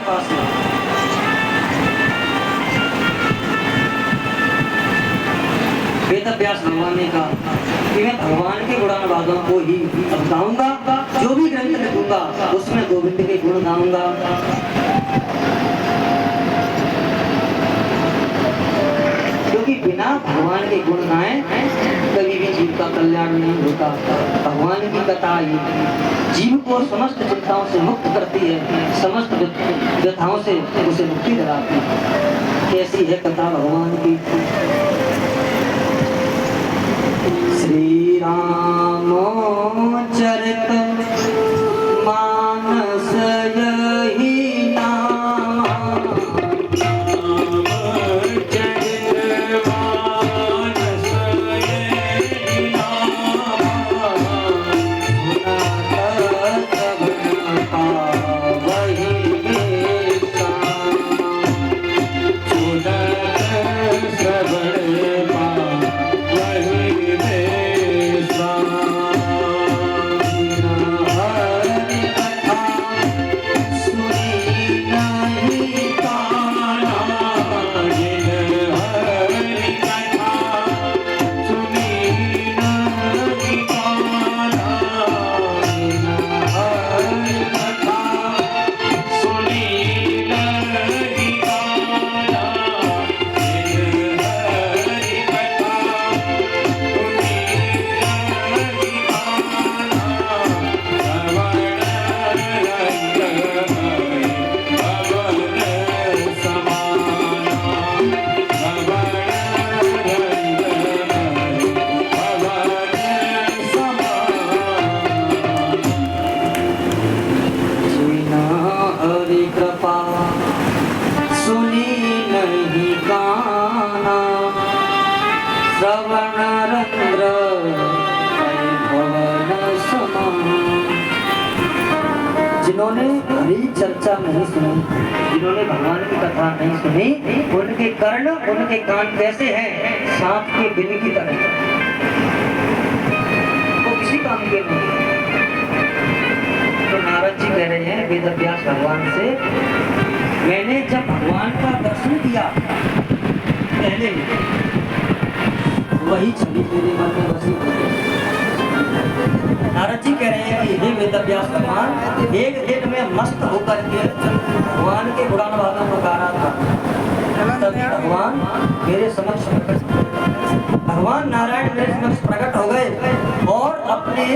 पास है। वेद व्यास भगवान ने कहा कि मैं भगवान के गुणानुवादों को ही गाऊंगा, जो भी ग्रंथ लिखूंगा उसमें गोविंद के गुण गाऊंगा। क्योंकि बिना भगवान के गुण गाए कभी भी जीव का कल्याण नहीं होता। भगवान की कथा ही जीव को समस्त चिंताओं से मुक्त करती है, समस्त व्यथाओं से उसे मुक्ति दिलाती है। कैसी है कथा भगवान की। श्री राम चरित मानस यही नाम, जिन्होंने हरी चर्चा नहीं सुनी, जिन्होंने भगवान की कथा नहीं सुनी, उनके कर्ण उनके कान कैसे हैं? सांप के बिल की तरह, वो किसी काम के नहीं। तो नारद जी कह रहे हैं वेद व्यास भगवान से, मैंने जब भगवान का दर्शन किया पहले वही छवि मेरे मन में बसी हुई। नारद जी कह रहे हैं कि हे वेद व्यास भगवान, एक दिन में मस्त होकर के भगवान के गुणानुवादों को गा रहा था, तभी भगवान मेरे समक्ष भगवान नारायण मेरे समक्ष प्रकट हो गए और अपने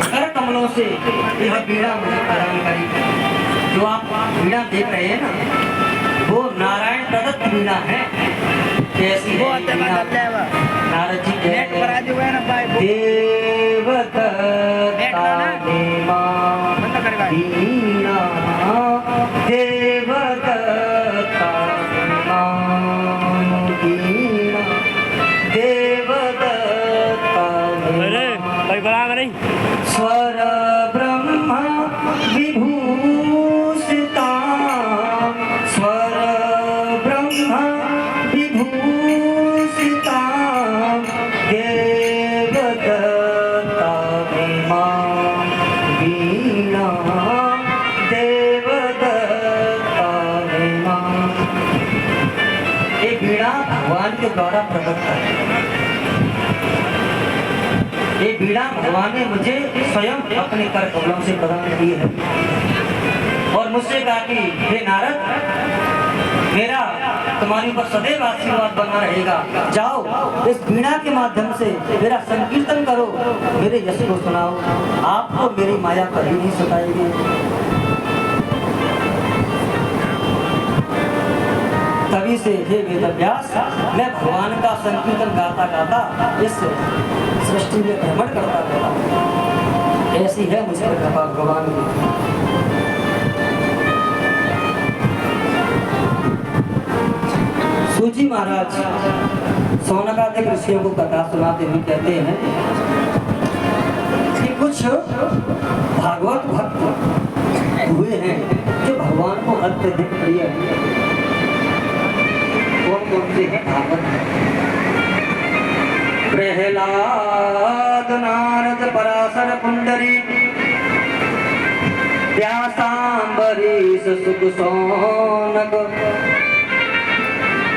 कर कमलों से यह पीड़ा मुझे प्रदान करी। जो आप पीड़ा देख रहे हैं ना, वो नारायण प्रदत्त पीड़ा है। कैसी है नारद जी कह रहे हैं, देवता वीणा देवदत्ता वीणा देवदत्ता स्वर ब्रह्म विभूषिता, स्वर ब्रह्म विभूषिता देवदत्ता वीणा देवदत्ता वीणा। ये वीणा भगवान के द्वारा प्रकट है। ये वीणा भगवान ने मुझे स्वयं अपने कर कमलों से प्रदान की है और मुझसे कहा कि हे नारद, मेरा तुम्हारे ऊपर सदैव आशीर्वाद बना रहेगा। जाओ इस वीणा के माध्यम से मेरा संकीर्तन करो, मेरे यश को सुनाओ, आपको मेरी माया कभी नहीं सताएगी। तभी से हे वेद व्यास, मैं भगवान का संकीर्तन गाता गाता इस सृष्टि में भ्रमण करता रहता। ऐसी है मुझे कृपा भगवान की। सूजी महाराज सौनकादिक ऋषियों को कथा सुनाते हुए कहते हैं कि कुछ भागवत भक्त हुए हैं जो भगवान को अत्यधिक प्रिय है। कौन से हैं भागवत? प्रहलाद नारद पराशर पुंडरी व्यासांबरी ईश सुख सौनक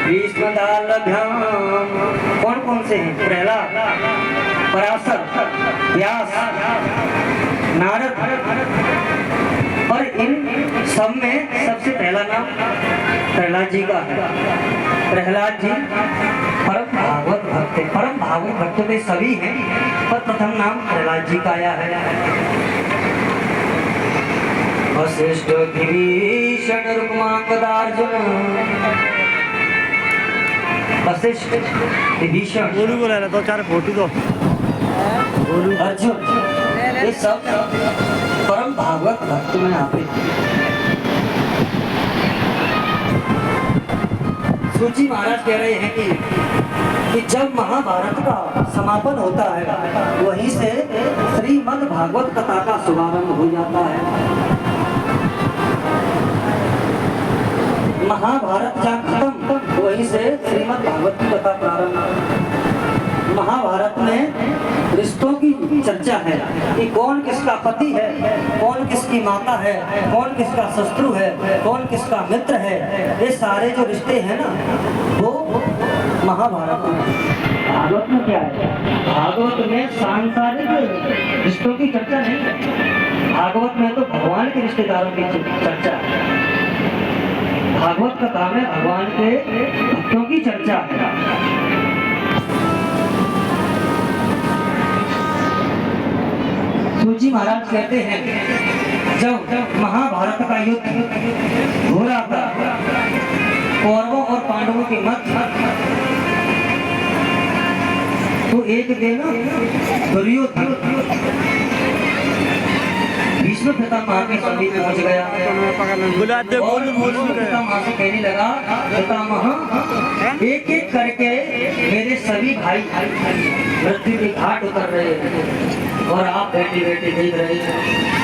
भीष्मदालभ्याम। कौन कौन से हैं? प्रहलाद, पराशर, व्यास, नारद। और इन सब में सबसे पहला नाम प्रहलाद जी का है। प्रहलाद जी परम भागवत भक्त है। परम भागवत भक्त में सभी हैं, पर प्रथम नाम प्रहलाद जी का आया है। वशिष्ठ, विभीषण, रुक्मांगदार्जुन। वशिष्ठ, विभीषण, गोलू को ले ला, 2-4 फोटो दो। अर्जुन, ये सब परम भागवत भक्त में आते हैं। सूची महाराज कह रहे हैं कि जब महाभारत का समापन होता है, वहीं से श्रीमद् भागवत कथा का शुभारंभ हो जाता है। महाभारत जहाँ खत्म, वहीं से श्रीमद् भागवत की कथा प्रारंभ। महाभारत में रिश्तों की चर्चा है कि कौन किसका पति है, कौन किसकी माता है, कौन किसका शत्रु है, कौन किसका मित्र है। ये सारे जो रिश्ते हैं ना, वो महाभारत में। भागवत में क्या है? भागवत में सांसारिक रिश्तों की चर्चा नहीं है। भागवत में तो भगवान के रिश्तेदारों की चर्चा है। भागवत कथा में भगवान के भक्तों की चर्चा है। सूची महाराज कहते हैं, जब महाभारत का युद्ध हो रहा था कौरवों और पांडवों के मध्य, तो एक दिन दुर्योधन भीष्म पितामह के समीप पहुंच गया। पितामह से कहने लगा, पितामह एक एक करके मेरे सभी भाई मृत्यु के घाट उतर रहे हैं और आप बैठे बैठे देख रहे हैं।